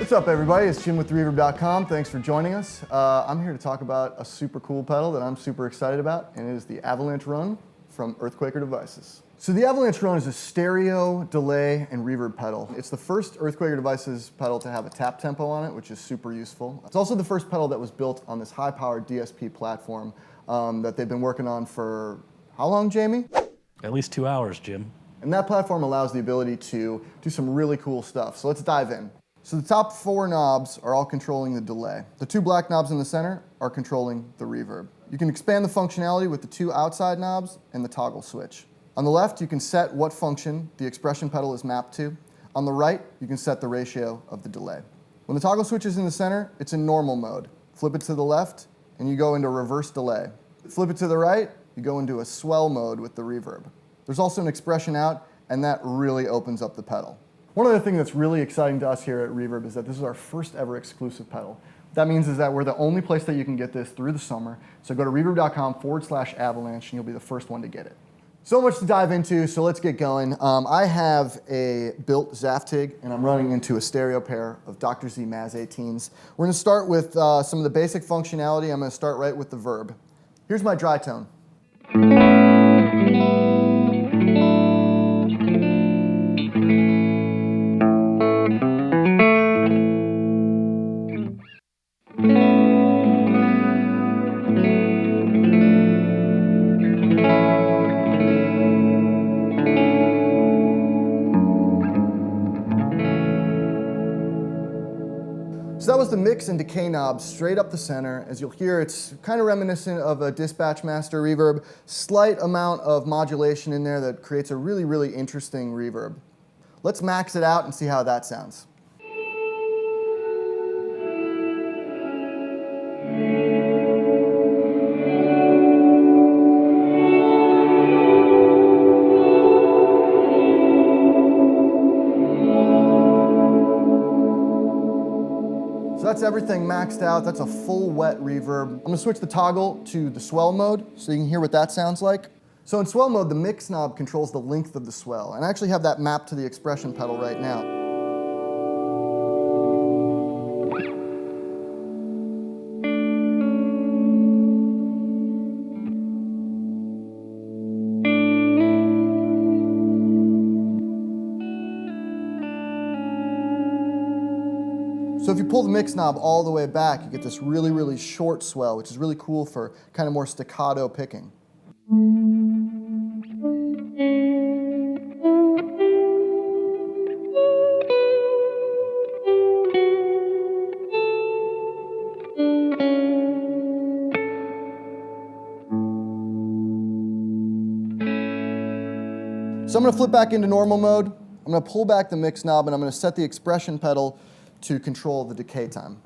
What's up, everybody? It's Jim with Reverb.com. Thanks for joining us. I'm here to talk about a super cool pedal that I'm super excited about, and it is the Avalanche Run from EarthQuaker Devices. So the Avalanche Run is a stereo, delay, and reverb pedal. It's the first EarthQuaker Devices pedal to have a tap tempo on it, which is super useful. It's also the first pedal that was built on this high-powered DSP platform that they've been working on for how long, Jamie? At least 2 hours, Jim. And that platform allows the ability to do some really cool stuff. So let's dive in. So the top 4 knobs are all controlling the delay. The 2 black knobs in the center are controlling the reverb. You can expand the functionality with the 2 outside knobs and the toggle switch. On the left, you can set what function the expression pedal is mapped to. On the right, you can set the ratio of the delay. When the toggle switch is in the center, it's in normal mode. Flip it to the left, and you go into reverse delay. Flip it to the right, you go into a swell mode with the reverb. There's also an expression out, and that really opens up the pedal. One other thing that's really exciting to us here at Reverb is that this is our first ever exclusive pedal. What that means is that we're the only place that you can get this through the summer. So go to reverb.com/avalanche and you'll be the first one to get it. So much to dive into, so let's get going. I have a built Zaftig, and I'm running into a stereo pair of Dr. Z Maz 18s. We're gonna start with some of the basic functionality. I'm gonna start right with the verb. Here's my dry tone. So that was the mix and decay knob straight up the center. As you'll hear, it's kind of reminiscent of a Dispatch Master reverb. Slight amount of modulation in there that creates a really, really interesting reverb. Let's max it out and see how that sounds. That's everything maxed out. That's a full wet reverb. I'm gonna switch the toggle to the swell mode so you can hear what that sounds like. So in swell mode, the mix knob controls the length of the swell. And I actually have that mapped to the expression pedal right now. So if you pull the mix knob all the way back, you get this really, really short swell, which is really cool for kind of more staccato picking. So I'm going to flip back into normal mode. I'm going to pull back the mix knob, and I'm going to set the expression pedal to control the decay time.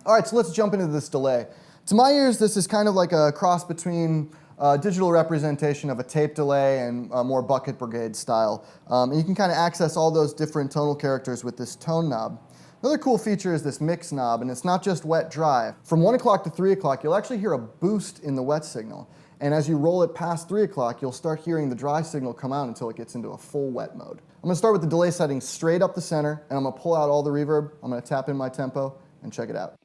All right, so let's jump into this delay. To my ears, this is kind of like a cross between digital representation of a tape delay and a more Bucket Brigade style. And you can kind of access all those different tonal characters with this tone knob. Another cool feature is this mix knob, and it's not just wet-dry. From 1 o'clock to 3 o'clock, you'll actually hear a boost in the wet signal. And as you roll it past 3 o'clock, you'll start hearing the dry signal come out until it gets into a full wet mode. I'm gonna start with the delay settings straight up the center, and I'm gonna pull out all the reverb. I'm gonna tap in my tempo and check it out.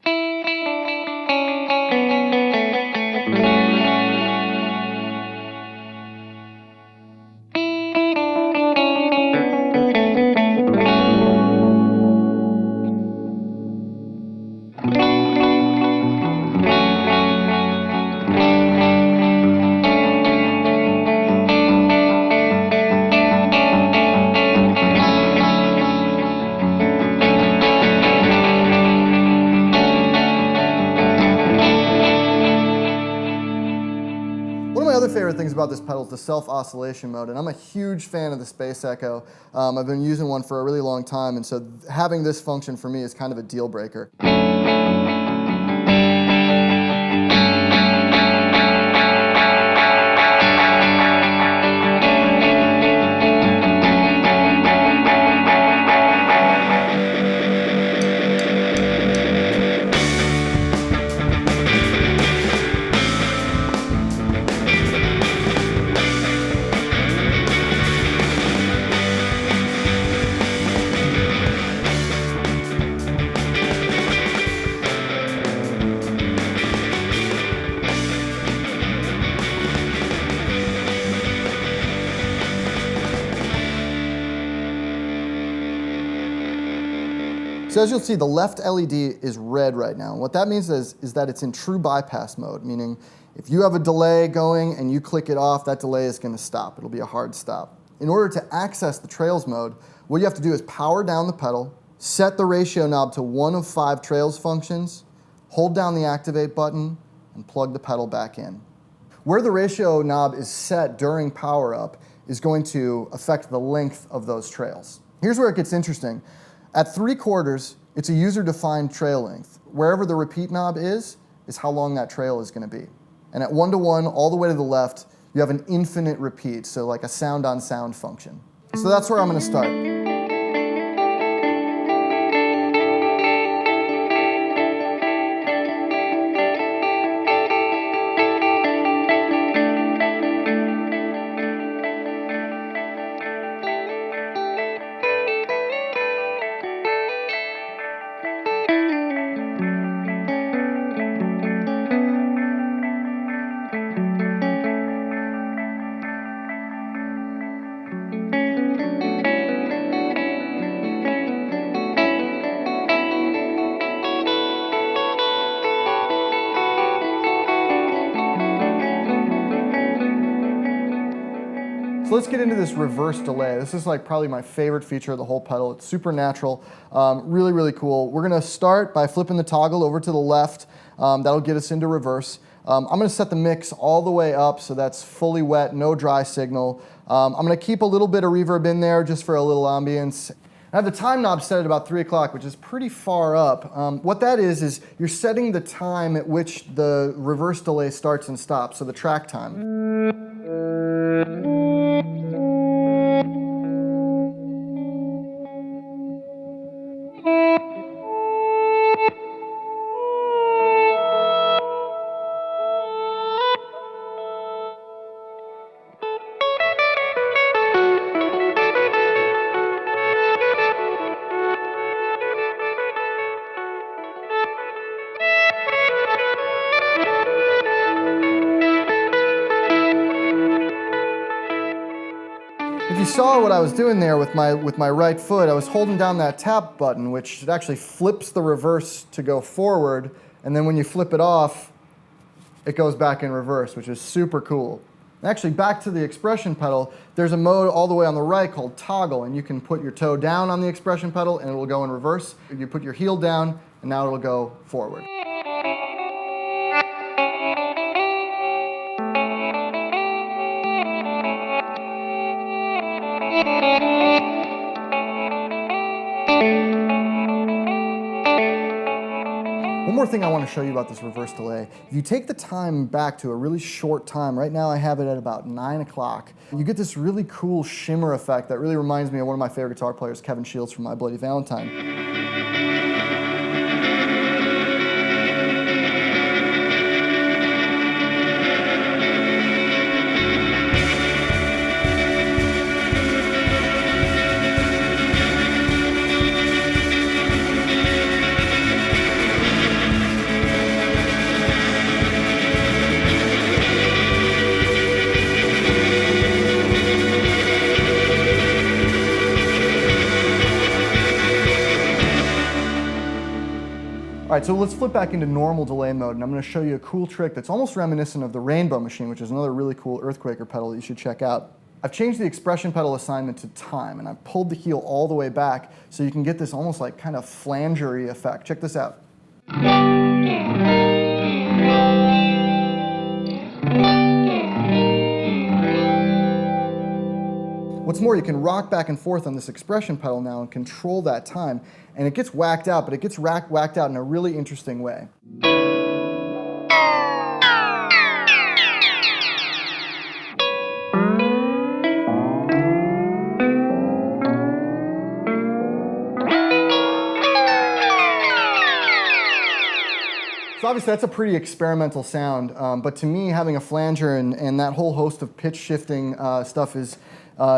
Favorite things about this pedal is the self-oscillation mode, and I'm a huge fan of the Space Echo. I've been using one for a really long time, and so having this function for me is kind of a deal breaker. So as you'll see, the left LED is red right now. And what that means is that it's in true bypass mode, meaning if you have a delay going and you click it off, that delay is going to stop. It'll be a hard stop. In order to access the trails mode, what you have to do is power down the pedal, set the ratio knob to 1 of 5 trails functions, hold down the activate button, and plug the pedal back in. Where the ratio knob is set during power up is going to affect the length of those trails. Here's where it gets interesting. At 3/4, it's a user-defined trail length. Wherever the repeat knob is how long that trail is going to be. And at 1:1, all the way to the left, you have an infinite repeat, so like a sound-on-sound function. So that's where I'm going to start. So let's get into this reverse delay. This is like probably my favorite feature of the whole pedal. It's super natural, really, really cool. We're gonna start by flipping the toggle over to the left. That'll get us into reverse. I'm gonna set the mix all the way up so that's fully wet, no dry signal. I'm gonna keep a little bit of reverb in there just for a little ambience. I have the time knob set at about 3 o'clock, which is pretty far up. What that is you're setting the time at which the reverse delay starts and stops, so the track time. If you saw what I was doing there with my right foot, I was holding down that tap button, which it actually flips the reverse to go forward, and then when you flip it off, it goes back in reverse, which is super cool. Actually, back to the expression pedal, there's a mode all the way on the right called toggle, and you can put your toe down on the expression pedal and it will go in reverse. You put your heel down, and now it'll go forward. One more thing I want to show you about this reverse delay. If you take the time back to a really short time, right now I have it at about 9 o'clock, you get this really cool shimmer effect that really reminds me of one of my favorite guitar players, Kevin Shields from My Bloody Valentine. All right, so let's flip back into normal delay mode, and I'm going to show you a cool trick that's almost reminiscent of the Rainbow Machine, which is another really cool EarthQuaker pedal that you should check out. I've changed the expression pedal assignment to time, and I've pulled the heel all the way back so you can get this almost like kind of flangery effect. Check this out. What's more, you can rock back and forth on this expression pedal now and control that time. And it gets whacked out, but it gets whacked out in a really interesting way. So obviously that's a pretty experimental sound, but to me having a flanger and that whole host of pitch shifting stuff is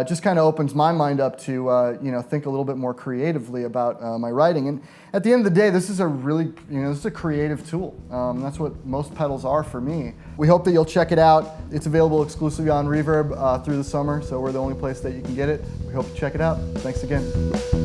just kind of opens my mind up to think a little bit more creatively about my writing. And at the end of the day, this is a really, this is a creative tool. That's what most pedals are for me. We hope that you'll check it out. It's available exclusively on Reverb through the summer, so we're the only place that you can get it. We hope to check it out. Thanks again.